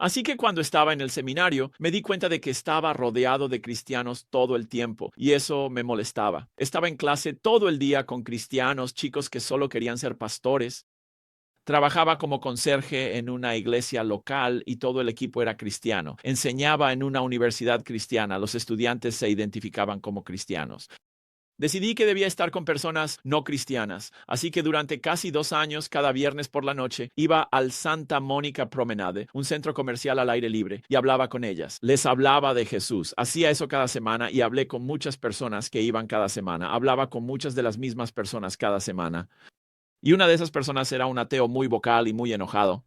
Así que cuando estaba en el seminario, me di cuenta de que estaba rodeado de cristianos todo el tiempo, y eso me molestaba. Estaba en clase todo el día con cristianos, chicos que solo querían ser pastores. Trabajaba como conserje en una iglesia local y todo el equipo era cristiano. Enseñaba en una universidad cristiana. Los estudiantes se identificaban como cristianos. Decidí que debía estar con personas no cristianas, así que durante casi 2 años, cada viernes por la noche, iba al Santa Mónica Promenade, un centro comercial al aire libre, y hablaba con ellas. Les hablaba de Jesús. Hacía eso cada semana y hablé con muchas personas que iban cada semana. Hablaba con muchas de las mismas personas cada semana. Y una de esas personas era un ateo muy vocal y muy enojado.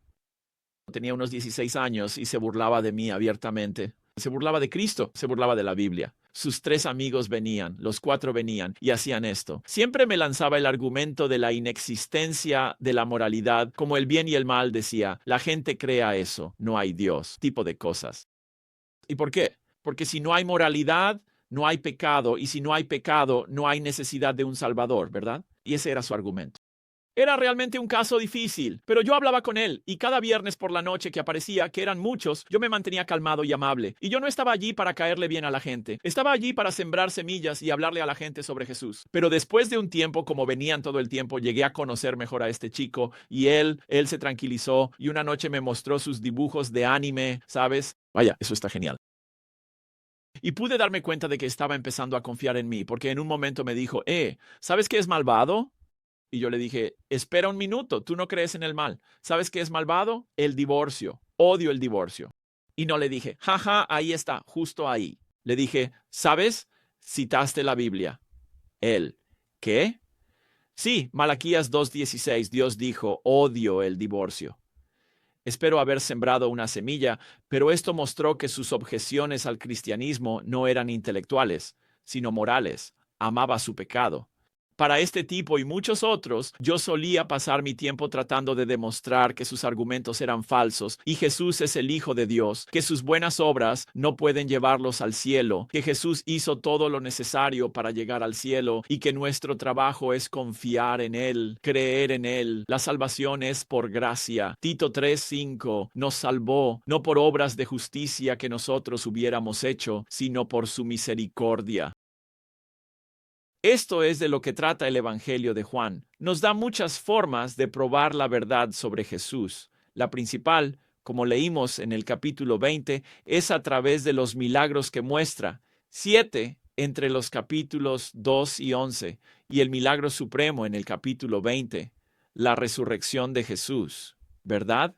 Tenía unos 16 años y se burlaba de mí abiertamente. Se burlaba de Cristo, se burlaba de la Biblia. Sus 3 amigos venían, los 4 venían y hacían esto. Siempre me lanzaba el argumento de la inexistencia de la moralidad, como el bien y el mal, decía. La gente crea eso, no hay Dios, tipo de cosas. ¿Y por qué? Porque si no hay moralidad, no hay pecado, y si no hay pecado, no hay necesidad de un Salvador, ¿verdad? Y ese era su argumento. Era realmente un caso difícil, pero yo hablaba con él y cada viernes por la noche que aparecía, que eran muchos, yo me mantenía calmado y amable. Y yo no estaba allí para caerle bien a la gente. Estaba allí para sembrar semillas y hablarle a la gente sobre Jesús. Pero después de un tiempo, como venían todo el tiempo, llegué a conocer mejor a este chico y él se tranquilizó y una noche me mostró sus dibujos de anime, ¿sabes? Vaya, eso está genial. Y pude darme cuenta de que estaba empezando a confiar en mí, porque en un momento me dijo, ¿sabes qué es malvado? Y yo le dije, espera un minuto, tú no crees en el mal. ¿Sabes qué es malvado? El divorcio. Odio el divorcio. Y no le dije, jaja, ahí está, justo ahí. Le dije, ¿sabes? Citaste la Biblia. Él, ¿qué? Sí, Malaquías 2:16, Dios dijo, odio el divorcio. Espero haber sembrado una semilla, pero esto mostró que sus objeciones al cristianismo no eran intelectuales, sino morales. Amaba su pecado. Para este tipo y muchos otros, yo solía pasar mi tiempo tratando de demostrar que sus argumentos eran falsos y Jesús es el Hijo de Dios, que sus buenas obras no pueden llevarlos al cielo, que Jesús hizo todo lo necesario para llegar al cielo y que nuestro trabajo es confiar en Él, creer en Él. La salvación es por gracia. Tito 3:5 nos salvó no por obras de justicia que nosotros hubiéramos hecho, sino por su misericordia. Esto es de lo que trata el Evangelio de Juan. Nos da muchas formas de probar la verdad sobre Jesús. La principal, como leímos en el capítulo 20, es a través de los milagros que muestra. 7 entre los capítulos 2 y 11, y el milagro supremo en el capítulo 20, la resurrección de Jesús. ¿Verdad?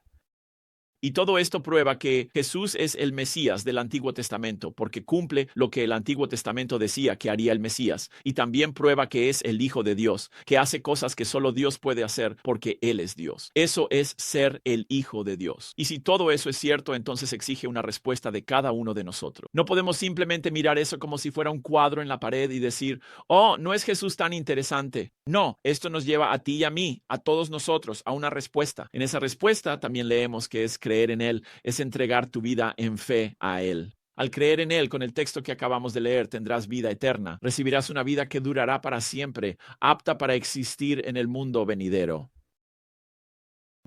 Y todo esto prueba que Jesús es el Mesías del Antiguo Testamento, porque cumple lo que el Antiguo Testamento decía que haría el Mesías. Y también prueba que es el Hijo de Dios, que hace cosas que solo Dios puede hacer porque Él es Dios. Eso es ser el Hijo de Dios. Y si todo eso es cierto, entonces exige una respuesta de cada uno de nosotros. No podemos simplemente mirar eso como si fuera un cuadro en la pared y decir, oh, no es Jesús tan interesante. No, esto nos lleva a ti y a mí, a todos nosotros, a una respuesta. En esa respuesta también leemos que es creer en Él, es entregar tu vida en fe a Él. Al creer en Él, con el texto que acabamos de leer, tendrás vida eterna. Recibirás una vida que durará para siempre, apta para existir en el mundo venidero.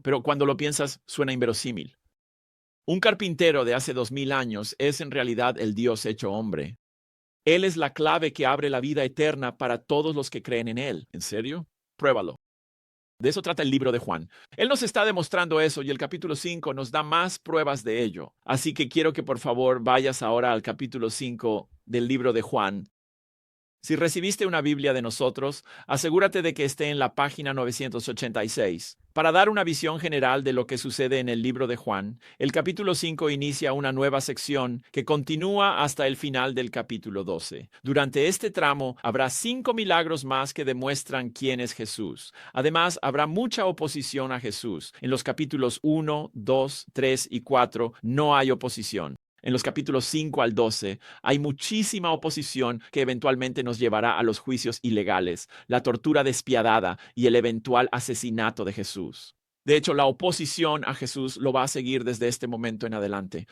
Pero cuando lo piensas, suena inverosímil. Un carpintero de hace 2000 años es en realidad el Dios hecho hombre. Él es la clave que abre la vida eterna para todos los que creen en Él. ¿En serio? Pruébalo. De eso trata el libro de Juan. Él nos está demostrando eso y el capítulo 5 nos da más pruebas de ello. Así que quiero que por favor vayas ahora al capítulo 5 del libro de Juan. Si recibiste una Biblia de nosotros, asegúrate de que esté en la página 986. Para dar una visión general de lo que sucede en el libro de Juan, el capítulo 5 inicia una nueva sección que continúa hasta el final del capítulo 12. Durante este tramo habrá 5 milagros más que demuestran quién es Jesús. Además, habrá mucha oposición a Jesús. En los capítulos 1, 2, 3 y 4 no hay oposición. En los capítulos 5 al 12 hay muchísima oposición que eventualmente nos llevará a los juicios ilegales, la tortura despiadada y el eventual asesinato de Jesús. De hecho, la oposición a Jesús lo va a seguir desde este momento en adelante.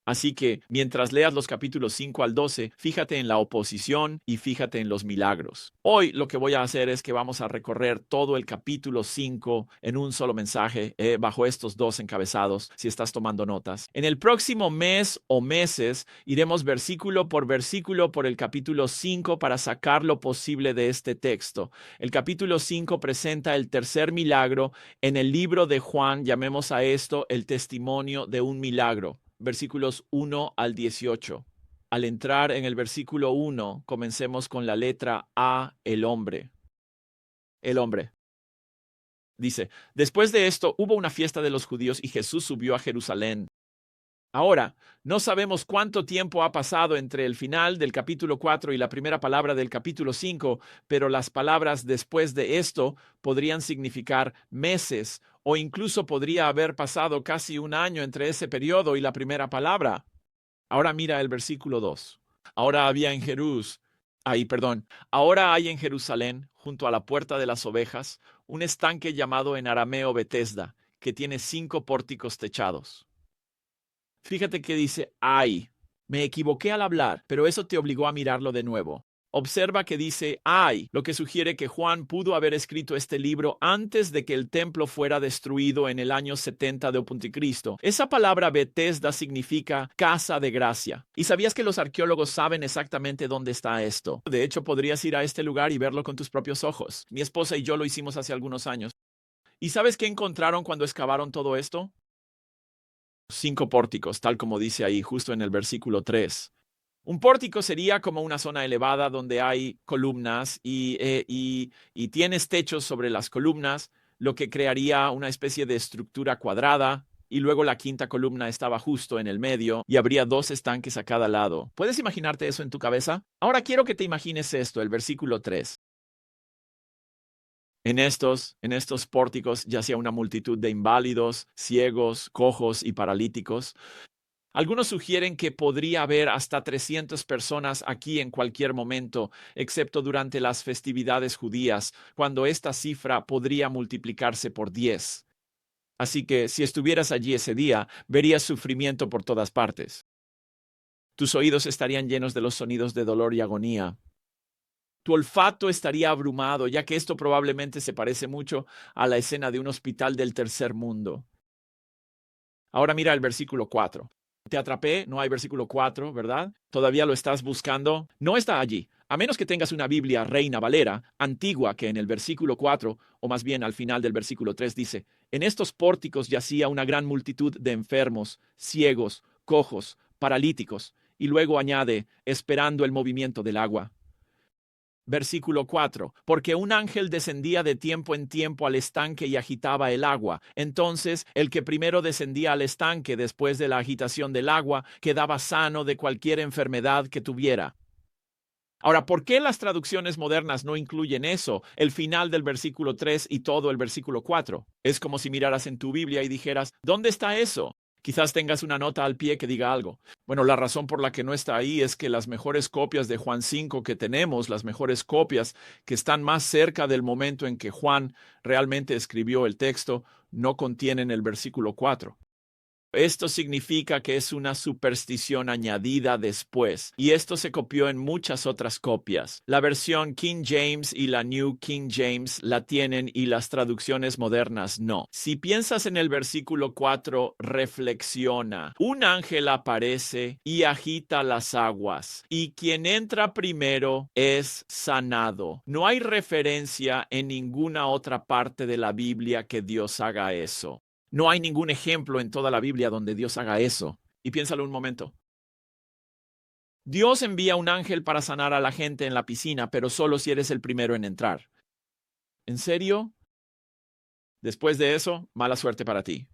Así que, mientras leas los capítulos 5 al 12, fíjate en la oposición y fíjate en los milagros. Hoy lo que voy a hacer es que vamos a recorrer todo el capítulo 5 en un solo mensaje, bajo estos dos encabezados, si estás tomando notas. En el próximo mes o meses, iremos versículo por el capítulo 5 para sacar lo posible de este texto. El capítulo 5 presenta el tercer milagro en el libro de Juan, llamemos a esto el testimonio de un milagro. Versículos 1 al 18. Al entrar en el versículo 1, comencemos con la letra A, el hombre. El hombre. Dice, después de esto hubo una fiesta de los judíos y Jesús subió a Jerusalén. Ahora, no sabemos cuánto tiempo ha pasado entre el final del capítulo 4 y la primera palabra del capítulo 5, pero las palabras después de esto podrían significar meses o incluso podría haber pasado casi un año entre ese periodo y la primera palabra. Ahora mira el versículo 2. Ahora hay en Jerusalén, junto a la puerta de las ovejas, un estanque llamado en arameo Betesda, que tiene 5 pórticos techados. Fíjate que dice hay. Me equivoqué al hablar, pero eso te obligó a mirarlo de nuevo. Observa que dice hay, lo que sugiere que Juan pudo haber escrito este libro antes de que el templo fuera destruido en el año 70 de Cristo. Esa palabra Betesda significa casa de gracia. ¿Y sabías que los arqueólogos saben exactamente dónde está esto? De hecho, podrías ir a este lugar y verlo con tus propios ojos. Mi esposa y yo lo hicimos hace algunos años. ¿Y sabes qué encontraron cuando excavaron todo esto? 5 pórticos, tal como dice ahí, justo en el versículo 3. Un pórtico sería como una zona elevada donde hay columnas y tienes techos sobre las columnas, lo que crearía una especie de estructura cuadrada, y luego la quinta columna estaba justo en el medio y habría 2 estanques a cada lado. ¿Puedes imaginarte eso en tu cabeza? Ahora quiero que te imagines esto, el versículo 3. En estos pórticos yacía una multitud de inválidos, ciegos, cojos y paralíticos. Algunos sugieren que podría haber hasta 300 personas aquí en cualquier momento, excepto durante las festividades judías, cuando esta cifra podría multiplicarse por 10. Así que si estuvieras allí ese día, verías sufrimiento por todas partes. Tus oídos estarían llenos de los sonidos de dolor y agonía. Tu olfato estaría abrumado, ya que esto probablemente se parece mucho a la escena de un hospital del tercer mundo. Ahora mira el versículo 4. Te atrapé, no hay versículo 4, ¿verdad? ¿Todavía lo estás buscando? No está allí, a menos que tengas una Biblia Reina Valera, antigua, que en el versículo 4, o más bien al final del versículo 3 dice, en estos pórticos yacía una gran multitud de enfermos, ciegos, cojos, paralíticos, y luego añade, esperando el movimiento del agua. Versículo 4. Porque un ángel descendía de tiempo en tiempo al estanque y agitaba el agua. Entonces, el que primero descendía al estanque después de la agitación del agua quedaba sano de cualquier enfermedad que tuviera. Ahora, ¿por qué las traducciones modernas no incluyen eso, el final del versículo 3 y todo el versículo 4? Es como si miraras en tu Biblia y dijeras, ¿dónde está eso? Quizás tengas una nota al pie que diga algo. Bueno, la razón por la que no está ahí es que las mejores copias de Juan 5 que tenemos, las mejores copias que están más cerca del momento en que Juan realmente escribió el texto, no contienen el versículo 4. Esto significa que es una superstición añadida después, y esto se copió en muchas otras copias. La versión King James y la New King James la tienen y las traducciones modernas no. Si piensas en el versículo 4, reflexiona. Un ángel aparece y agita las aguas, y quien entra primero es sanado. No hay referencia en ninguna otra parte de la Biblia que Dios haga eso. No hay ningún ejemplo en toda la Biblia donde Dios haga eso. Y piénsalo un momento. Dios envía un ángel para sanar a la gente en la piscina, pero solo si eres el primero en entrar. ¿En serio? Después de eso, mala suerte para ti.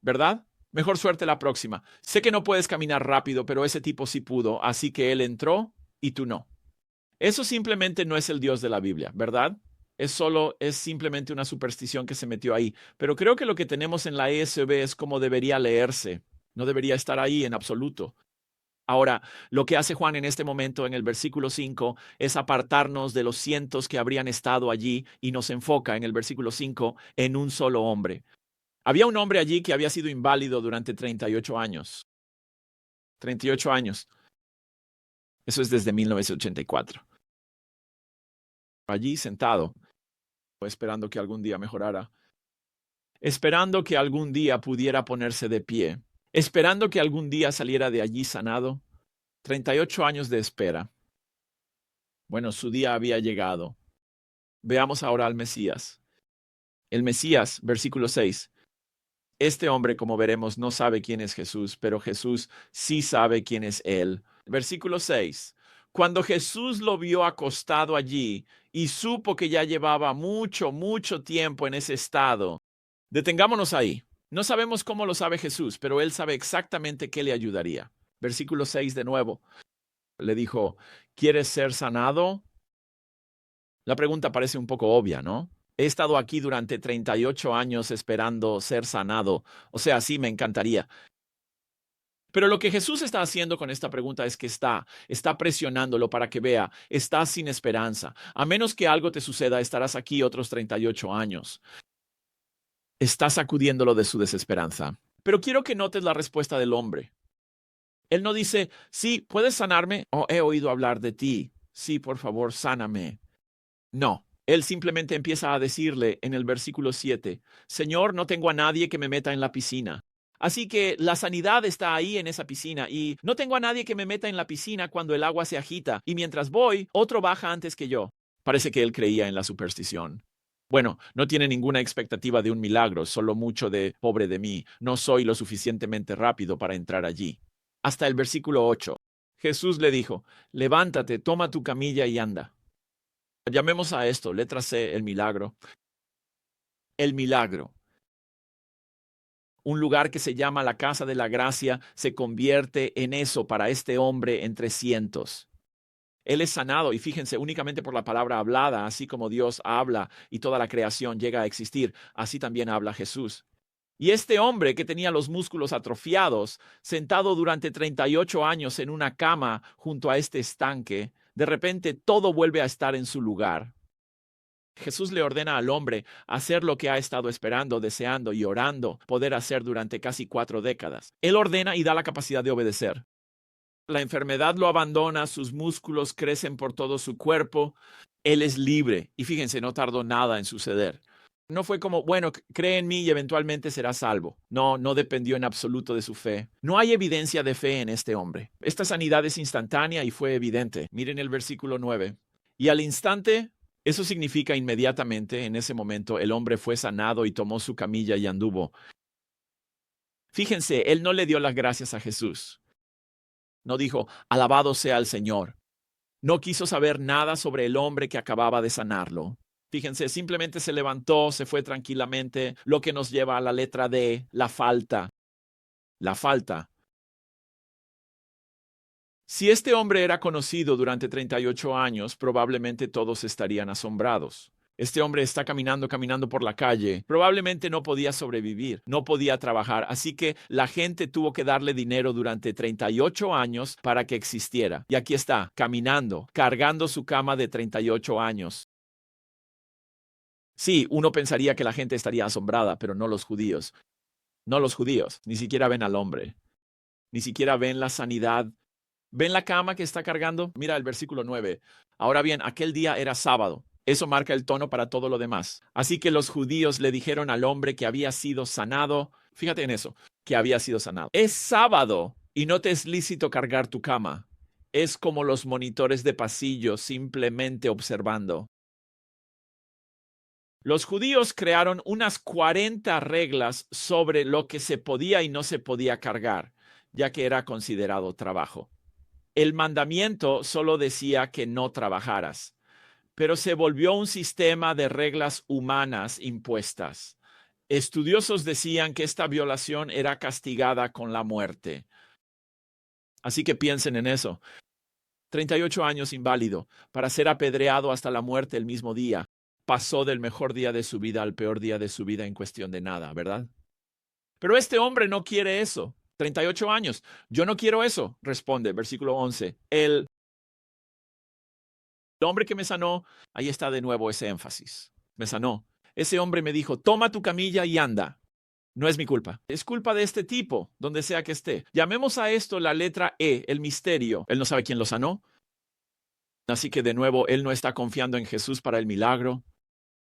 ¿Verdad? Mejor suerte la próxima. Sé que no puedes caminar rápido, pero ese tipo sí pudo, así que él entró y tú no. Eso simplemente no es el Dios de la Biblia, ¿verdad? Es simplemente una superstición que se metió ahí. Pero creo que lo que tenemos en la ESV es como debería leerse. No debería estar ahí en absoluto. Ahora, lo que hace Juan en este momento en el versículo 5 es apartarnos de los cientos que habrían estado allí y nos enfoca en el versículo 5 en un solo hombre. Había un hombre allí que había sido inválido durante 38 años. 38 años. Eso es desde 1984. Allí sentado, esperando que algún día mejorara, esperando que algún día pudiera ponerse de pie, esperando que algún día saliera de allí sanado. 38 años de espera. Bueno, su día había llegado. Veamos ahora al Mesías. El Mesías, versículo 6. Este hombre, como veremos, no sabe quién es Jesús, pero Jesús sí sabe quién es él. Versículo 6. Cuando Jesús lo vio acostado allí y supo que ya llevaba mucho tiempo en ese estado. Detengámonos ahí. No sabemos cómo lo sabe Jesús, pero él sabe exactamente qué le ayudaría. Versículo 6 de nuevo. Le dijo, ¿quieres ser sanado? La pregunta parece un poco obvia, ¿no? He estado aquí durante 38 años esperando ser sanado. O sea, sí, me encantaría. Pero lo que Jesús está haciendo con esta pregunta es que está presionándolo para que vea, estás sin esperanza. A menos que algo te suceda, estarás aquí otros 38 años. Está sacudiéndolo de su desesperanza. Pero quiero que notes la respuesta del hombre. Él no dice, sí, ¿puedes sanarme? Oh, he oído hablar de ti. Sí, por favor, sáname. No. Él simplemente empieza a decirle en el versículo 7, Señor, no tengo a nadie que me meta en la piscina. Así que la sanidad está ahí en esa piscina y no tengo a nadie que me meta en la piscina cuando el agua se agita y mientras voy, otro baja antes que yo. Parece que él creía en la superstición. Bueno, no tiene ninguna expectativa de un milagro, solo mucho de pobre de mí. No soy lo suficientemente rápido para entrar allí. Hasta el versículo 8. Jesús le dijo, levántate, toma tu camilla y anda. Llamemos a esto, letra C, el milagro. El milagro. Un lugar que se llama la Casa de la Gracia se convierte en eso para este hombre entre cientos. Él es sanado y fíjense, únicamente por la palabra hablada, así como Dios habla y toda la creación llega a existir, así también habla Jesús. Y este hombre que tenía los músculos atrofiados, sentado durante 38 años en una cama junto a este estanque, de repente todo vuelve a estar en su lugar. Jesús le ordena al hombre hacer lo que ha estado esperando, deseando y orando poder hacer durante casi 4 décadas. Él ordena y da la capacidad de obedecer. La enfermedad lo abandona, sus músculos crecen por todo su cuerpo, él es libre. Y fíjense, no tardó nada en suceder. No fue como, bueno, cree en mí y eventualmente será salvo. No, no dependió en absoluto de su fe. No hay evidencia de fe en este hombre. Esta sanidad es instantánea y fue evidente. Miren el versículo 9. Y al instante, eso significa inmediatamente, en ese momento, el hombre fue sanado y tomó su camilla y anduvo. Fíjense, él no le dio las gracias a Jesús. No dijo, alabado sea el Señor. No quiso saber nada sobre el hombre que acababa de sanarlo. Fíjense, simplemente se levantó, se fue tranquilamente, lo que nos lleva a la letra D, la falta. La falta. Si este hombre era conocido durante 38 años, probablemente todos estarían asombrados. Este hombre está caminando por la calle. Probablemente no podía sobrevivir, no podía trabajar, así que la gente tuvo que darle dinero durante 38 años para que existiera. Y aquí está, caminando, cargando su cama de 38 años. Sí, uno pensaría que la gente estaría asombrada, pero no los judíos. No los judíos, ni siquiera ven al hombre. Ni siquiera ven la sanidad. ¿Ven la cama que está cargando? Mira el versículo 9. Ahora bien, aquel día era sábado. Eso marca el tono para todo lo demás. Así que los judíos le dijeron al hombre que había sido sanado, fíjate en eso, que había sido sanado. Es sábado y no te es lícito cargar tu cama. Es como los monitores de pasillo simplemente observando. Los judíos crearon unas 40 reglas sobre lo que se podía y no se podía cargar, ya que era considerado trabajo. El mandamiento solo decía que no trabajaras, pero se volvió un sistema de reglas humanas impuestas. Estudiosos decían que esta violación era castigada con la muerte. Así que piensen en eso. 38 años inválido, para ser apedreado hasta la muerte el mismo día. Pasó del mejor día de su vida al peor día de su vida en cuestión de nada, ¿verdad? Pero este hombre no quiere eso. 38 años. Yo no quiero eso, responde, versículo 11. El hombre que me sanó, ahí está de nuevo ese énfasis. Me sanó. Ese hombre me dijo, toma tu camilla y anda. No es mi culpa. Es culpa de este tipo, donde sea que esté. Llamemos a esto la letra E, el misterio. Él no sabe quién lo sanó. Así que de nuevo, él no está confiando en Jesús para el milagro.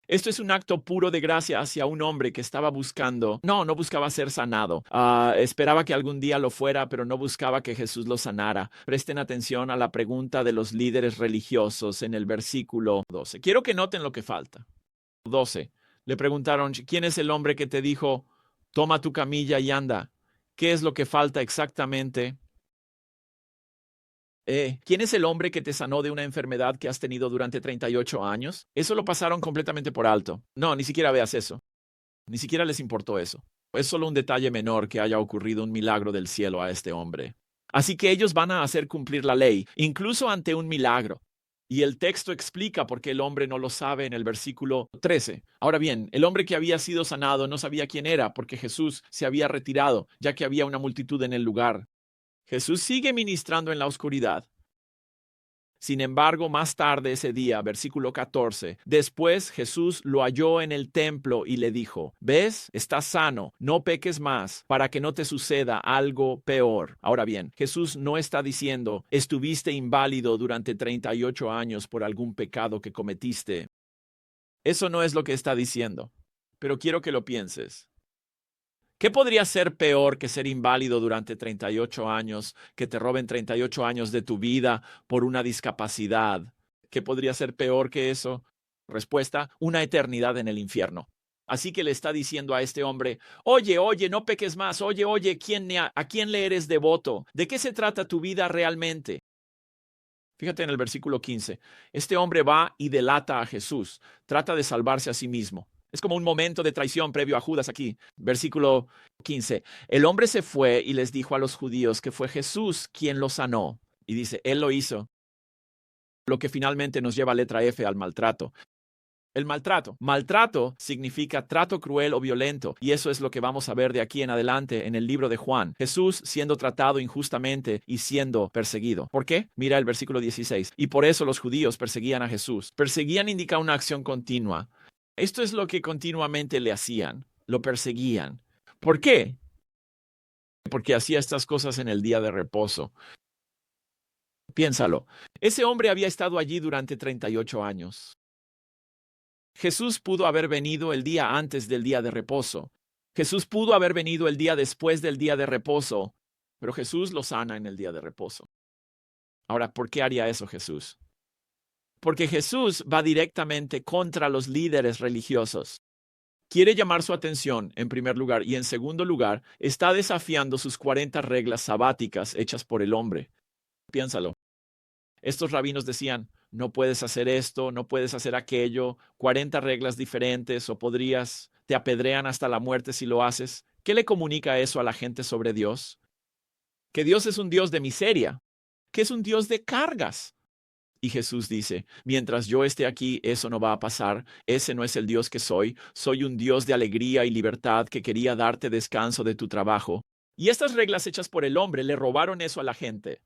Esto es un acto puro de gracia hacia un hombre que estaba buscando, no buscaba ser sanado. Esperaba que algún día lo fuera, pero no buscaba que Jesús lo sanara. Presten atención a la pregunta de los líderes religiosos en el versículo 12. Quiero que noten lo que falta. 12. Le preguntaron, ¿quién es el hombre que te dijo, toma tu camilla y anda? ¿Qué es lo que falta exactamente? ¿Quién es el hombre que te sanó de una enfermedad que has tenido durante 38 años? Eso lo pasaron completamente por alto. No, ni siquiera veas eso. Ni siquiera les importó eso. Es solo un detalle menor que haya ocurrido un milagro del cielo a este hombre. Así que ellos van a hacer cumplir la ley, incluso ante un milagro. Y el texto explica por qué el hombre no lo sabe en el versículo 13. Ahora bien, el hombre que había sido sanado no sabía quién era porque Jesús se había retirado, ya que había una multitud en el lugar. Jesús sigue ministrando en la oscuridad. Sin embargo, más tarde ese día, versículo 14, después Jesús lo halló en el templo y le dijo, ¿ves? Estás sano, no peques más, para que no te suceda algo peor. Ahora bien, Jesús no está diciendo, estuviste inválido durante 38 años por algún pecado que cometiste. Eso no es lo que está diciendo, pero quiero que lo pienses. ¿Qué podría ser peor que ser inválido durante 38 años, que te roben 38 años de tu vida por una discapacidad? ¿Qué podría ser peor que eso? Respuesta, una eternidad en el infierno. Así que le está diciendo a este hombre, oye, no peques más, oye, ¿a quién le eres devoto? ¿De qué se trata tu vida realmente? Fíjate en el versículo 15. Este hombre va y delata a Jesús, trata de salvarse a sí mismo. Es como un momento de traición previo a Judas aquí. Versículo 15. El hombre se fue y les dijo a los judíos que fue Jesús quien lo sanó. Y dice, él lo hizo. Lo que finalmente nos lleva a letra F al maltrato. El maltrato. Maltrato significa trato cruel o violento, y eso es lo que vamos a ver de aquí en adelante en el libro de Juan. Jesús siendo tratado injustamente y siendo perseguido. ¿Por qué? Mira el versículo 16. Y por eso los judíos perseguían a Jesús. Perseguían indica una acción continua. Esto es lo que continuamente le hacían. Lo perseguían. ¿Por qué? Porque hacía estas cosas en el día de reposo. Piénsalo. Ese hombre había estado allí durante 38 años. Jesús pudo haber venido el día antes del día de reposo. Jesús pudo haber venido el día después del día de reposo, pero Jesús lo sana en el día de reposo. Ahora, ¿por qué haría eso Jesús? Porque Jesús va directamente contra los líderes religiosos. Quiere llamar su atención, en primer lugar, y en segundo lugar, está desafiando sus 40 reglas sabáticas hechas por el hombre. Piénsalo. Estos rabinos decían, no puedes hacer esto, no puedes hacer aquello, 40 reglas diferentes o te apedrean hasta la muerte si lo haces. ¿Qué le comunica eso a la gente sobre Dios? Que Dios es un Dios de miseria, que es un Dios de cargas. Y Jesús dice, mientras yo esté aquí, eso no va a pasar. Ese no es el Dios que soy. Soy un Dios de alegría y libertad que quería darte descanso de tu trabajo. Y estas reglas hechas por el hombre le robaron eso a la gente.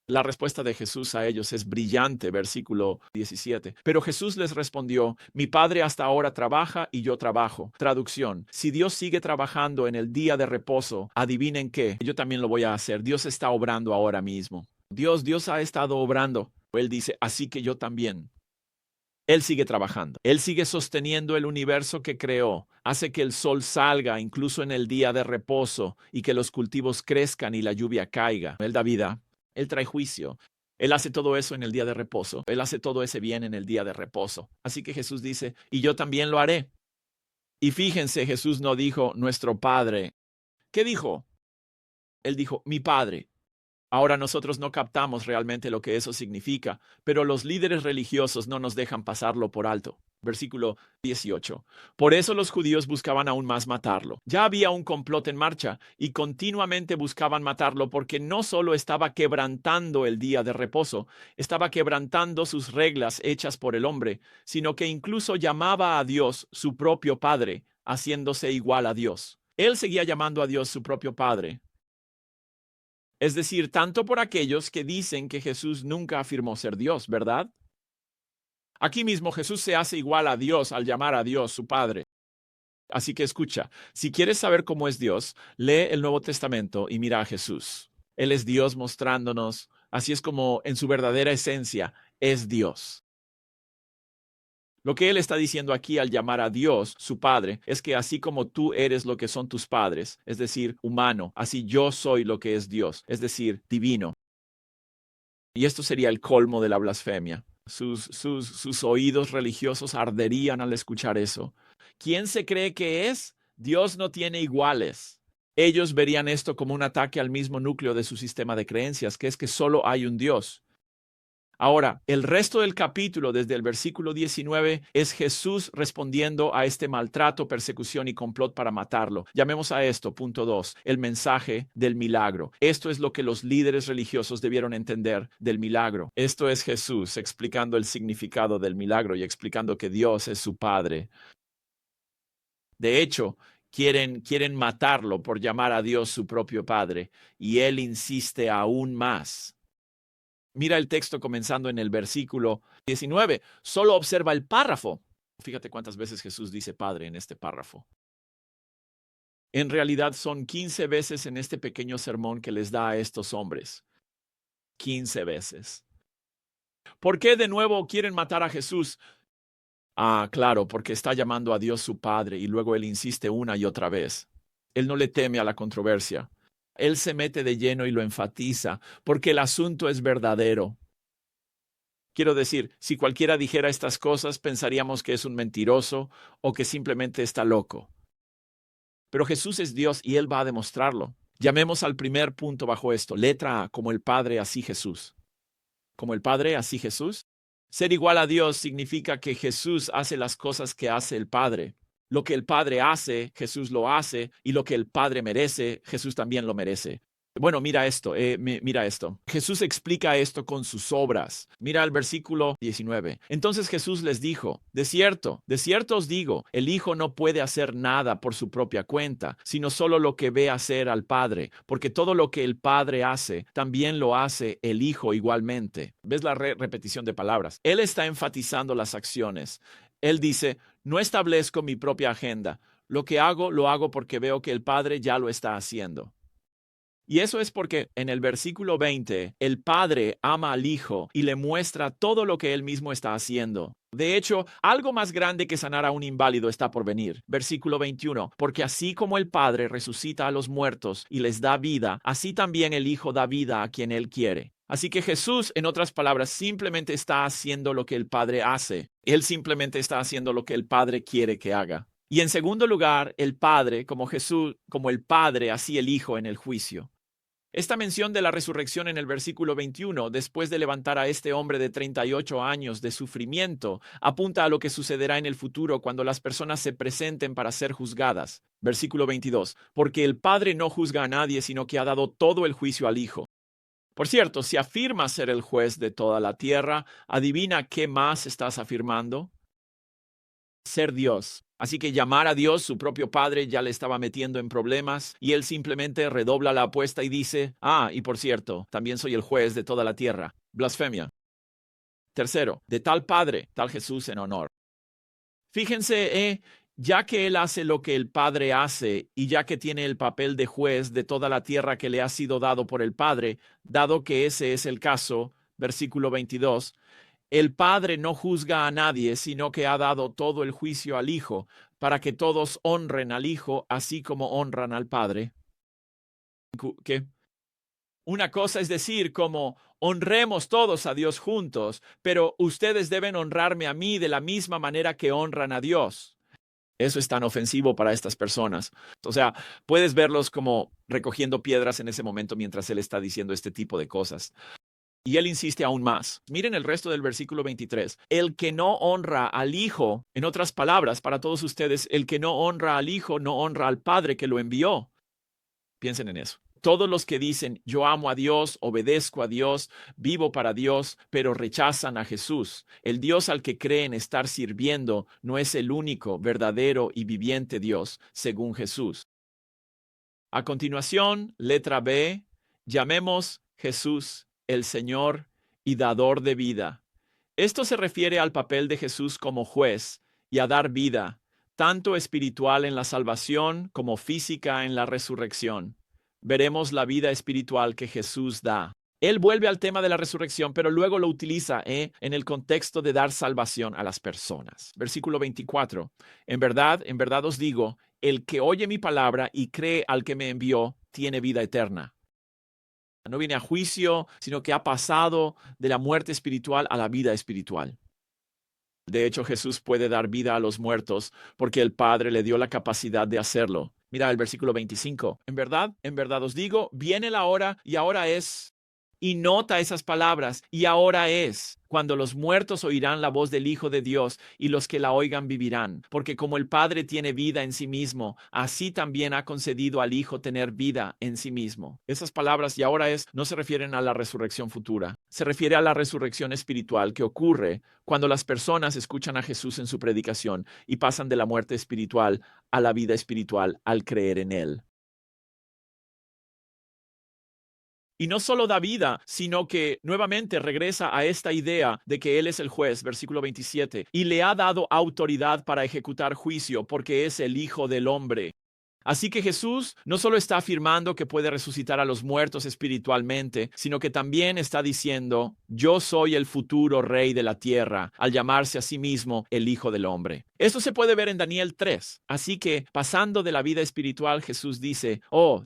La respuesta de Jesús a ellos es brillante, versículo 17. Pero Jesús les respondió, mi Padre hasta ahora trabaja y yo trabajo. Traducción, si Dios sigue trabajando en el día de reposo, adivinen qué, yo también lo voy a hacer. Dios está obrando ahora mismo. Dios ha estado obrando. Él dice, así que yo también. Él sigue trabajando. Él sigue sosteniendo el universo que creó. Hace que el sol salga incluso en el día de reposo y que los cultivos crezcan y la lluvia caiga. Él da vida. Él trae juicio. Él hace todo eso en el día de reposo. Él hace todo ese bien en el día de reposo. Así que Jesús dice, y yo también lo haré. Y fíjense, Jesús no dijo, nuestro Padre. ¿Qué dijo? Él dijo, mi Padre. Ahora nosotros no captamos realmente lo que eso significa, pero los líderes religiosos no nos dejan pasarlo por alto. Versículo 18. Por eso los judíos buscaban aún más matarlo. Ya había un complot en marcha y continuamente buscaban matarlo porque no solo estaba quebrantando el día de reposo, estaba quebrantando sus reglas hechas por el hombre, sino que incluso llamaba a Dios su propio Padre, haciéndose igual a Dios. Él seguía llamando a Dios su propio Padre. Es decir, tanto por aquellos que dicen que Jesús nunca afirmó ser Dios, ¿verdad? Aquí mismo Jesús se hace igual a Dios al llamar a Dios su Padre. Así que escucha, si quieres saber cómo es Dios, lee el Nuevo Testamento y mira a Jesús. Él es Dios mostrándonos, así es como en su verdadera esencia es Dios. Lo que él está diciendo aquí al llamar a Dios, su Padre, es que así como tú eres lo que son tus padres, es decir, humano, así yo soy lo que es Dios, es decir, divino. Y esto sería el colmo de la blasfemia. Sus oídos religiosos arderían al escuchar eso. ¿Quién se cree que es? Dios no tiene iguales. Ellos verían esto como un ataque al mismo núcleo de su sistema de creencias, que es que solo hay un Dios. Ahora, el resto del capítulo, desde el versículo 19, es Jesús respondiendo a este maltrato, persecución y complot para matarlo. Llamemos a esto, punto 2, el mensaje del milagro. Esto es lo que los líderes religiosos debieron entender del milagro. Esto es Jesús explicando el significado del milagro y explicando que Dios es su Padre. De hecho, quieren matarlo por llamar a Dios su propio Padre, y él insiste aún más. Mira el texto comenzando en el versículo 19. Solo observa el párrafo. Fíjate cuántas veces Jesús dice Padre en este párrafo. En realidad son 15 veces en este pequeño sermón que les da a estos hombres. 15 veces. ¿Por qué de nuevo quieren matar a Jesús? Ah, claro, porque está llamando a Dios su Padre y luego él insiste una y otra vez. Él no le teme a la controversia. Él se mete de lleno y lo enfatiza, porque el asunto es verdadero. Quiero decir, si cualquiera dijera estas cosas, pensaríamos que es un mentiroso o que simplemente está loco. Pero Jesús es Dios y Él va a demostrarlo. Llamemos al primer punto bajo esto, letra A, como el Padre, así Jesús. Como el Padre, así Jesús. Ser igual a Dios significa que Jesús hace las cosas que hace el Padre. Lo que el Padre hace, Jesús lo hace, y lo que el Padre merece, Jesús también lo merece. Bueno, mira esto, mira esto. Jesús explica esto con sus obras. Mira el versículo 19. Entonces Jesús les dijo, de cierto os digo, el Hijo no puede hacer nada por su propia cuenta, sino solo lo que ve hacer al Padre, porque todo lo que el Padre hace, también lo hace el Hijo igualmente. ¿Ves la repetición de palabras? Él está enfatizando las acciones. Él dice, no establezco mi propia agenda. Lo que hago, lo hago porque veo que el Padre ya lo está haciendo. Y eso es porque en el versículo 20, el Padre ama al Hijo y le muestra todo lo que él mismo está haciendo. De hecho, algo más grande que sanar a un inválido está por venir. Versículo 21, porque así como el Padre resucita a los muertos y les da vida, así también el Hijo da vida a quien él quiere. Así que Jesús, en otras palabras, simplemente está haciendo lo que el Padre hace. Él simplemente está haciendo lo que el Padre quiere que haga. Y en segundo lugar, el Padre, como Jesús, como el Padre, así el Hijo en el juicio. Esta mención de la resurrección en el versículo 21, después de levantar a este hombre de 38 años de sufrimiento, apunta a lo que sucederá en el futuro cuando las personas se presenten para ser juzgadas. Versículo 22, porque el Padre no juzga a nadie, sino que ha dado todo el juicio al Hijo. Por cierto, si afirmas ser el juez de toda la tierra, adivina qué más estás afirmando. Ser Dios. Así que llamar a Dios, su propio Padre, ya le estaba metiendo en problemas y él simplemente redobla la apuesta y dice, y por cierto, también soy el juez de toda la tierra. Blasfemia. Tercero, de tal Padre, tal Jesús en honor. Fíjense, ya que él hace lo que el Padre hace y ya que tiene el papel de juez de toda la tierra que le ha sido dado por el Padre, dado que ese es el caso, versículo 22, el Padre no juzga a nadie, sino que ha dado todo el juicio al Hijo, para que todos honren al Hijo, así como honran al Padre. ¿Qué? Una cosa es decir, como honremos todos a Dios juntos, pero ustedes deben honrarme a mí de la misma manera que honran a Dios. Eso es tan ofensivo para estas personas. O sea, puedes verlos como recogiendo piedras en ese momento mientras él está diciendo este tipo de cosas. Y él insiste aún más. Miren el resto del versículo 23. El que no honra al Hijo, en otras palabras, para todos ustedes, el que no honra al Hijo no honra al Padre que lo envió. Piensen en eso. Todos los que dicen, yo amo a Dios, obedezco a Dios, vivo para Dios, pero rechazan a Jesús. El Dios al que creen estar sirviendo no es el único, verdadero y viviente Dios, según Jesús. A continuación, letra B, llamemos Jesús el Señor y dador de vida. Esto se refiere al papel de Jesús como juez y a dar vida, tanto espiritual en la salvación como física en la resurrección. Veremos la vida espiritual que Jesús da. Él vuelve al tema de la resurrección, pero luego lo utiliza en el contexto de dar salvación a las personas. Versículo 24. En verdad os digo, el que oye mi palabra y cree al que me envió, tiene vida eterna. No viene a juicio, sino que ha pasado de la muerte espiritual a la vida espiritual. De hecho, Jesús puede dar vida a los muertos porque el Padre le dio la capacidad de hacerlo. Mira el versículo 25. En verdad os digo, viene la hora y ahora es. Y nota esas palabras, y ahora es, cuando los muertos oirán la voz del Hijo de Dios, y los que la oigan vivirán. Porque como el Padre tiene vida en sí mismo, así también ha concedido al Hijo tener vida en sí mismo. Esas palabras, y ahora es, no se refieren a la resurrección futura. Se refiere a la resurrección espiritual que ocurre cuando las personas escuchan a Jesús en su predicación y pasan de la muerte espiritual a la vida espiritual al creer en Él. Y no solo da vida, sino que nuevamente regresa a esta idea de que Él es el juez, versículo 27, y le ha dado autoridad para ejecutar juicio porque es el Hijo del Hombre. Así que Jesús no solo está afirmando que puede resucitar a los muertos espiritualmente, sino que también está diciendo, yo soy el futuro rey de la tierra, al llamarse a sí mismo el Hijo del Hombre. Esto se puede ver en Daniel 3. Así que, pasando de la vida espiritual, Jesús dice,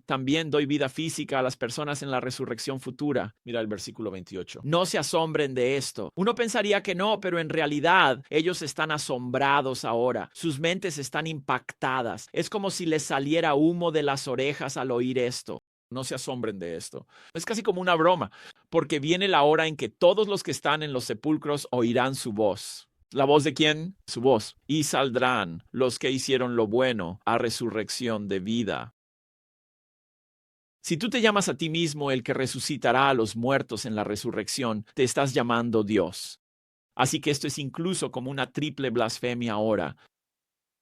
también doy vida física a las personas en la resurrección futura. Mira el versículo 28. No se asombren de esto. Uno pensaría que no, pero en realidad ellos están asombrados ahora. Sus mentes están impactadas. Es como si les saliera humo de las orejas al oír esto. No se asombren de esto. Es casi como una broma, porque viene la hora en que todos los que están en los sepulcros oirán su voz. ¿La voz de quién? Su voz. Y saldrán los que hicieron lo bueno a resurrección de vida. Si tú te llamas a ti mismo el que resucitará a los muertos en la resurrección, te estás llamando Dios. Así que esto es incluso como una triple blasfemia ahora.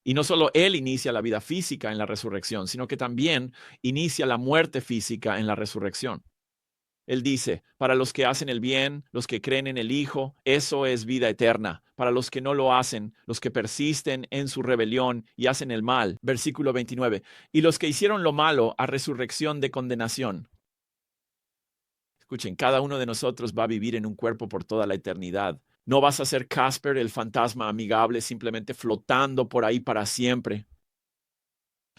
Y no solo Él inicia la vida física en la resurrección, sino que también inicia la muerte física en la resurrección. Él dice, para los que hacen el bien, los que creen en el Hijo, eso es vida eterna. Para los que no lo hacen, los que persisten en su rebelión y hacen el mal. Versículo 29. Y los que hicieron lo malo, a resurrección de condenación. Escuchen, cada uno de nosotros va a vivir en un cuerpo por toda la eternidad. No vas a ser Casper, el fantasma amigable, simplemente flotando por ahí para siempre.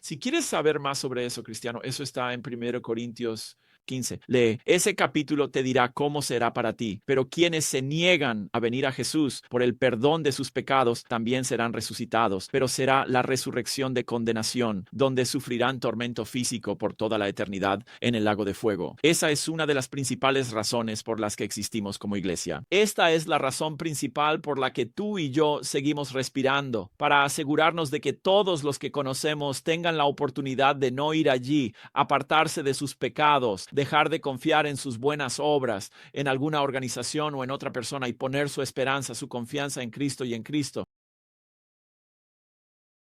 Si quieres saber más sobre eso, cristiano, eso está en 1 Corintios 15. Lee, ese capítulo te dirá cómo será para ti, pero quienes se niegan a venir a Jesús por el perdón de sus pecados también serán resucitados, pero será la resurrección de condenación, donde sufrirán tormento físico por toda la eternidad en el lago de fuego. Esa es una de las principales razones por las que existimos como iglesia. Esta es la razón principal por la que tú y yo seguimos respirando, para asegurarnos de que todos los que conocemos tengan la oportunidad de no ir allí, apartarse de sus pecados, dejar de confiar en sus buenas obras, en alguna organización o en otra persona y poner su esperanza, su confianza en Cristo y en Cristo.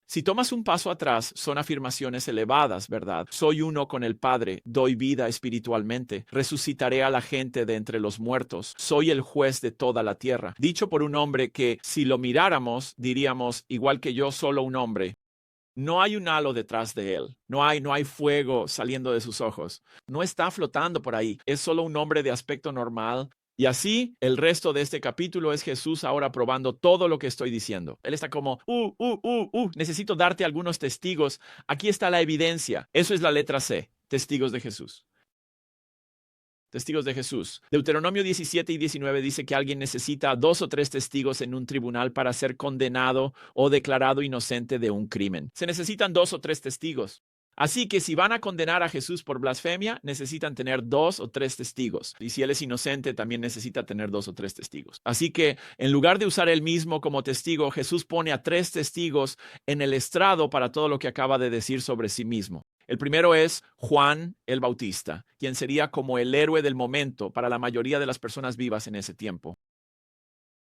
Si tomas un paso atrás, son afirmaciones elevadas, ¿verdad? Soy uno con el Padre, doy vida espiritualmente, resucitaré a la gente de entre los muertos, soy el juez de toda la tierra. Dicho por un hombre que, si lo miráramos, diríamos, igual que yo, solo un hombre. No hay un halo detrás de él. No hay fuego saliendo de sus ojos. No está flotando por ahí. Es solo un hombre de aspecto normal. Y así, el resto de este capítulo es Jesús ahora probando todo lo que estoy diciendo. Él está como, necesito darte algunos testigos. Aquí está la evidencia. Eso es la letra C, testigos de Jesús. Testigos de Jesús. Deuteronomio 17 y 19 dice que alguien necesita 2 o 3 testigos en un tribunal para ser condenado o declarado inocente de un crimen. Se necesitan 2 o 3 testigos. Así que si van a condenar a Jesús por blasfemia, necesitan tener 2 o 3 testigos. Y si él es inocente, también necesita tener 2 o 3 testigos. Así que en lugar de usar él mismo como testigo, Jesús pone a 3 testigos en el estrado para todo lo que acaba de decir sobre sí mismo. El primero es Juan el Bautista, quien sería como el héroe del momento para la mayoría de las personas vivas en ese tiempo.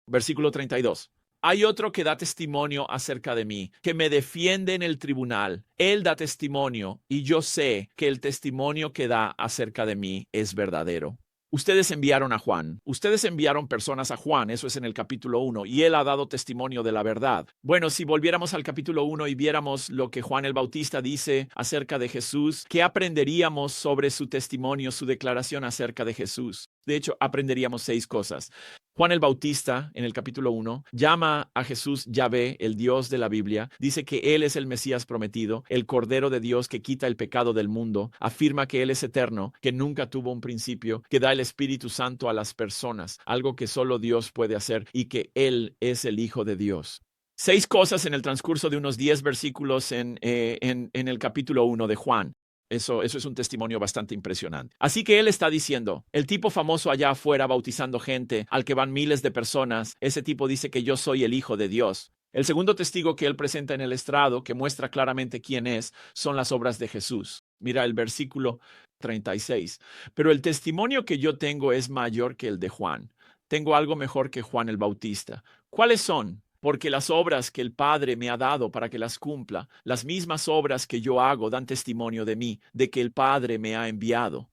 Versículo 32. Hay otro que da testimonio acerca de mí, que me defiende en el tribunal. Él da testimonio y yo sé que el testimonio que da acerca de mí es verdadero. Ustedes enviaron a Juan. Ustedes enviaron personas a Juan, eso es en el capítulo 1, y él ha dado testimonio de la verdad. Bueno, si volviéramos al capítulo 1 y viéramos lo que Juan el Bautista dice acerca de Jesús, ¿qué aprenderíamos sobre su testimonio, su declaración acerca de Jesús? De hecho, aprenderíamos 6 cosas. Juan el Bautista, en el capítulo 1, llama a Jesús Yahvé, el Dios de la Biblia, dice que Él es el Mesías prometido, el Cordero de Dios que quita el pecado del mundo, afirma que Él es eterno, que nunca tuvo un principio, que da el Espíritu Santo a las personas, algo que solo Dios puede hacer, y que Él es el Hijo de Dios. 6 cosas en el transcurso de unos 10 versículos en el capítulo 1 de Juan. Eso es un testimonio bastante impresionante. Así que él está diciendo, el tipo famoso allá afuera bautizando gente, al que van miles de personas, ese tipo dice que yo soy el Hijo de Dios. El segundo testigo que él presenta en el estrado, que muestra claramente quién es, son las obras de Jesús. Mira el versículo 36. Pero el testimonio que yo tengo es mayor que el de Juan. Tengo algo mejor que Juan el Bautista. ¿Cuáles son? Porque las obras que el Padre me ha dado para que las cumpla, las mismas obras que yo hago dan testimonio de mí, de que el Padre me ha enviado.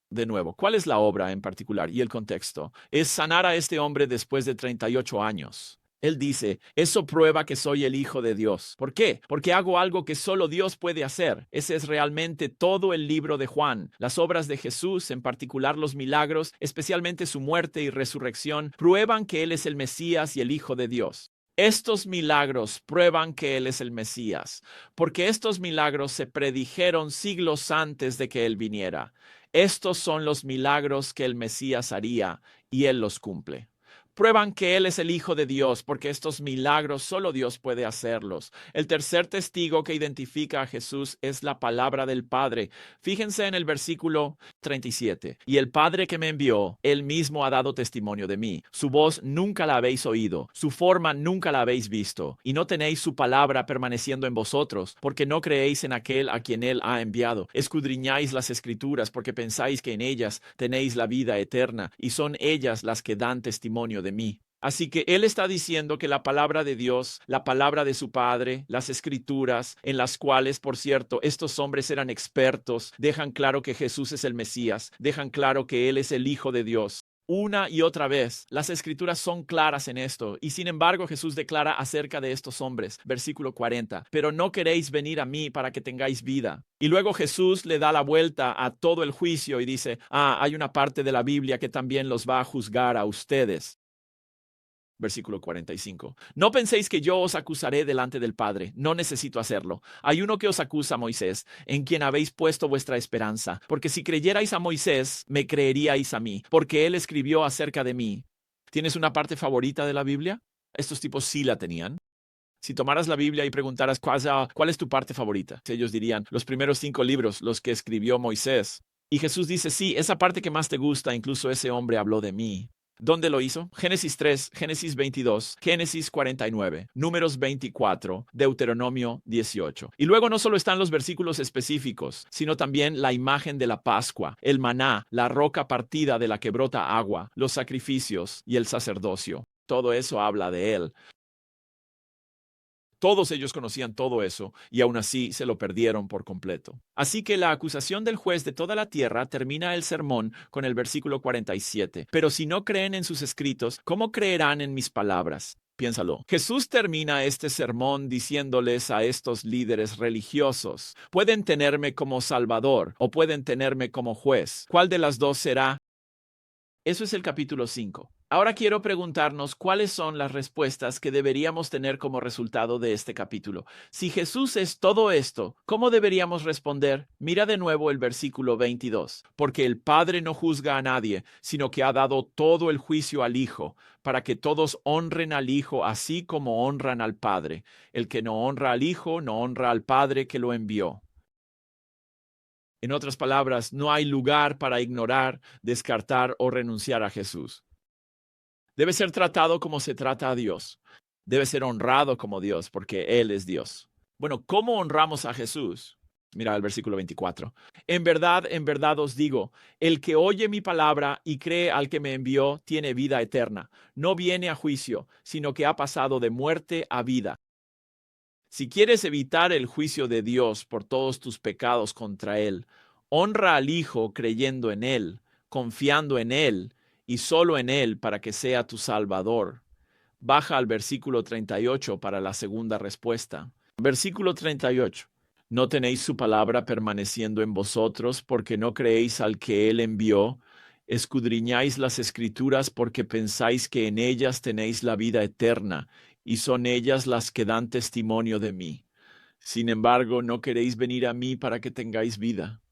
De nuevo, ¿cuál es la obra en particular y el contexto? Es sanar a este hombre después de 38 años. Él dice, eso prueba que soy el Hijo de Dios. ¿Por qué? Porque hago algo que solo Dios puede hacer. Ese es realmente todo el libro de Juan. Las obras de Jesús, en particular los milagros, especialmente su muerte y resurrección, prueban que Él es el Mesías y el Hijo de Dios. Estos milagros prueban que Él es el Mesías, porque estos milagros se predijeron siglos antes de que Él viniera. Estos son los milagros que el Mesías haría y Él los cumple. Prueban que Él es el Hijo de Dios, porque estos milagros solo Dios puede hacerlos. El tercer testigo que identifica a Jesús es la palabra del Padre. Fíjense en el versículo 37. Y el Padre que me envió, Él mismo ha dado testimonio de mí. Su voz nunca la habéis oído, su forma nunca la habéis visto, y no tenéis su palabra permaneciendo en vosotros, porque no creéis en aquel a quien Él ha enviado. Escudriñáis las Escrituras, porque pensáis que en ellas tenéis la vida eterna, y son ellas las que dan testimonio de mí. Así que él está diciendo que la palabra de Dios, la palabra de su Padre, las Escrituras, en las cuales, por cierto, estos hombres eran expertos, dejan claro que Jesús es el Mesías, dejan claro que Él es el Hijo de Dios. Una y otra vez, las Escrituras son claras en esto, y sin embargo Jesús declara acerca de estos hombres, versículo 40, pero no queréis venir a mí para que tengáis vida. Y luego Jesús le da la vuelta a todo el juicio y dice, hay una parte de la Biblia que también los va a juzgar a ustedes. Versículo 45. No penséis que yo os acusaré delante del Padre. No necesito hacerlo. Hay uno que os acusa, Moisés, en quien habéis puesto vuestra esperanza. Porque si creyerais a Moisés, me creeríais a mí, porque él escribió acerca de mí. ¿Tienes una parte favorita de la Biblia? Estos tipos sí la tenían. Si tomaras la Biblia y preguntaras cuál es tu parte favorita, ellos dirían los primeros 5 libros, los que escribió Moisés. Y Jesús dice, sí, esa parte que más te gusta, incluso ese hombre habló de mí. ¿Dónde lo hizo? Génesis 3, Génesis 22, Génesis 49, Números 24, Deuteronomio 18. Y luego no solo están los versículos específicos, sino también la imagen de la Pascua, el maná, la roca partida de la que brota agua, los sacrificios y el sacerdocio. Todo eso habla de él. Todos ellos conocían todo eso y aún así se lo perdieron por completo. Así que la acusación del juez de toda la tierra termina el sermón con el versículo 47. Pero si no creen en sus escritos, ¿cómo creerán en mis palabras? Piénsalo. Jesús termina este sermón diciéndoles a estos líderes religiosos, pueden tenerme como Salvador o pueden tenerme como juez. ¿Cuál de las dos será? Eso es el capítulo 5. Ahora quiero preguntarnos cuáles son las respuestas que deberíamos tener como resultado de este capítulo. Si Jesús es todo esto, ¿cómo deberíamos responder? Mira de nuevo el versículo 22. Porque el Padre no juzga a nadie, sino que ha dado todo el juicio al Hijo, para que todos honren al Hijo así como honran al Padre. El que no honra al Hijo, no honra al Padre que lo envió. En otras palabras, no hay lugar para ignorar, descartar o renunciar a Jesús. Debe ser tratado como se trata a Dios. Debe ser honrado como Dios, porque Él es Dios. Bueno, ¿cómo honramos a Jesús? Mira el versículo 24. En verdad os digo, el que oye mi palabra y cree al que me envió, tiene vida eterna. No viene a juicio, sino que ha pasado de muerte a vida. Si quieres evitar el juicio de Dios por todos tus pecados contra Él, honra al Hijo creyendo en Él, confiando en Él y solo en Él para que sea tu Salvador. Baja al versículo 38 para la segunda respuesta. Versículo 38. ¿No tenéis su palabra permaneciendo en vosotros porque no creéis al que Él envió? Escudriñáis las Escrituras porque pensáis que en ellas tenéis la vida eterna, y son ellas las que dan testimonio de mí. Sin embargo, no queréis venir a mí para que tengáis vida.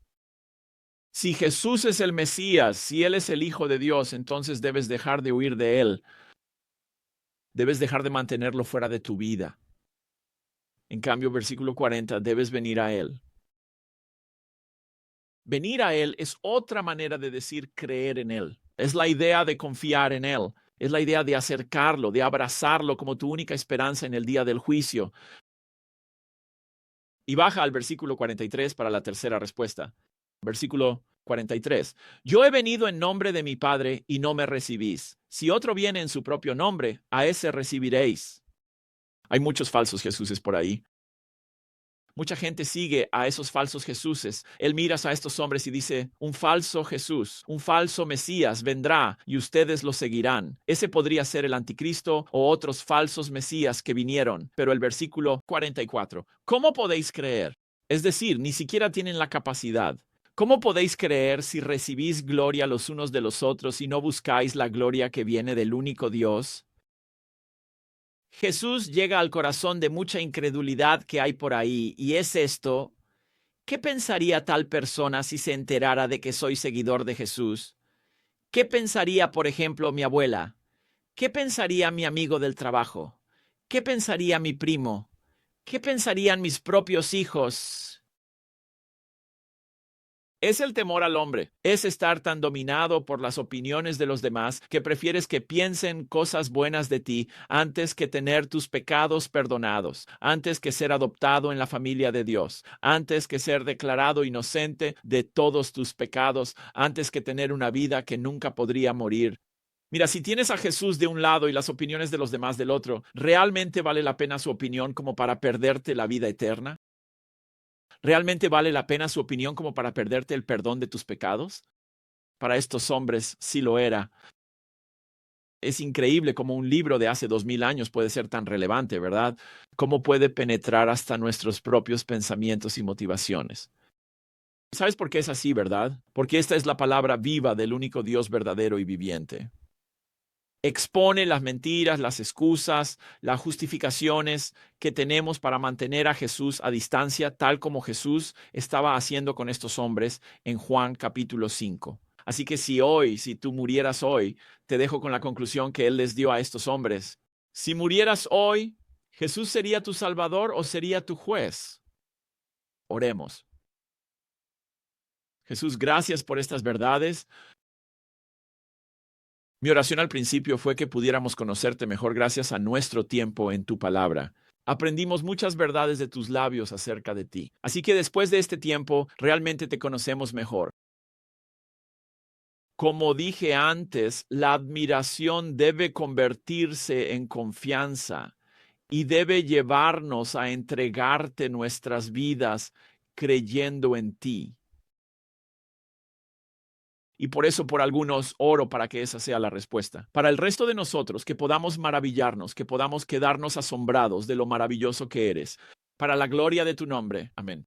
Si Jesús es el Mesías, si Él es el Hijo de Dios, entonces debes dejar de huir de Él. Debes dejar de mantenerlo fuera de tu vida. En cambio, versículo 40, debes venir a Él. Venir a Él es otra manera de decir creer en Él. Es la idea de confiar en Él. Es la idea de acercarlo, de abrazarlo como tu única esperanza en el día del juicio. Y baja al versículo 43 para la tercera respuesta. Versículo 43. Yo he venido en nombre de mi Padre y no me recibís. Si otro viene en su propio nombre, a ese recibiréis. Hay muchos falsos Jesuses por ahí. Mucha gente sigue a esos falsos Jesuses. Él mira a estos hombres y dice, un falso Jesús, un falso Mesías vendrá y ustedes lo seguirán. Ese podría ser el anticristo o otros falsos Mesías que vinieron. Pero el versículo 44, ¿cómo podéis creer? Es decir, ni siquiera tienen la capacidad. ¿Cómo podéis creer si recibís gloria los unos de los otros y no buscáis la gloria que viene del único Dios? Jesús llega al corazón de mucha incredulidad que hay por ahí, y es esto: ¿qué pensaría tal persona si se enterara de que soy seguidor de Jesús? ¿Qué pensaría, por ejemplo, mi abuela? ¿Qué pensaría mi amigo del trabajo? ¿Qué pensaría mi primo? ¿Qué pensarían mis propios hijos? Es el temor al hombre, es estar tan dominado por las opiniones de los demás que prefieres que piensen cosas buenas de ti antes que tener tus pecados perdonados, antes que ser adoptado en la familia de Dios, antes que ser declarado inocente de todos tus pecados, antes que tener una vida que nunca podría morir. Mira, si tienes a Jesús de un lado y las opiniones de los demás del otro, ¿realmente vale la pena su opinión como para perderte la vida eterna? ¿Realmente vale la pena su opinión como para perderte el perdón de tus pecados? Para estos hombres sí lo era. Es increíble cómo un libro de hace 2000 años puede ser tan relevante, ¿verdad? Cómo puede penetrar hasta nuestros propios pensamientos y motivaciones. ¿Sabes por qué es así, verdad? Porque esta es la palabra viva del único Dios verdadero y viviente. Expone las mentiras, las excusas, las justificaciones que tenemos para mantener a Jesús a distancia, tal como Jesús estaba haciendo con estos hombres en Juan capítulo 5. Así que si tú murieras hoy, te dejo con la conclusión que Él les dio a estos hombres. Si murieras hoy, ¿Jesús sería tu Salvador o sería tu juez? Oremos. Jesús, gracias por estas verdades. Mi oración al principio fue que pudiéramos conocerte mejor gracias a nuestro tiempo en tu palabra. Aprendimos muchas verdades de tus labios acerca de ti. Así que después de este tiempo, realmente te conocemos mejor. Como dije antes, la admiración debe convertirse en confianza y debe llevarnos a entregarte nuestras vidas creyendo en ti. Y por eso por algunos oro para que esa sea la respuesta. Para el resto de nosotros, que podamos maravillarnos, que podamos quedarnos asombrados de lo maravilloso que eres. Para la gloria de tu nombre. Amén.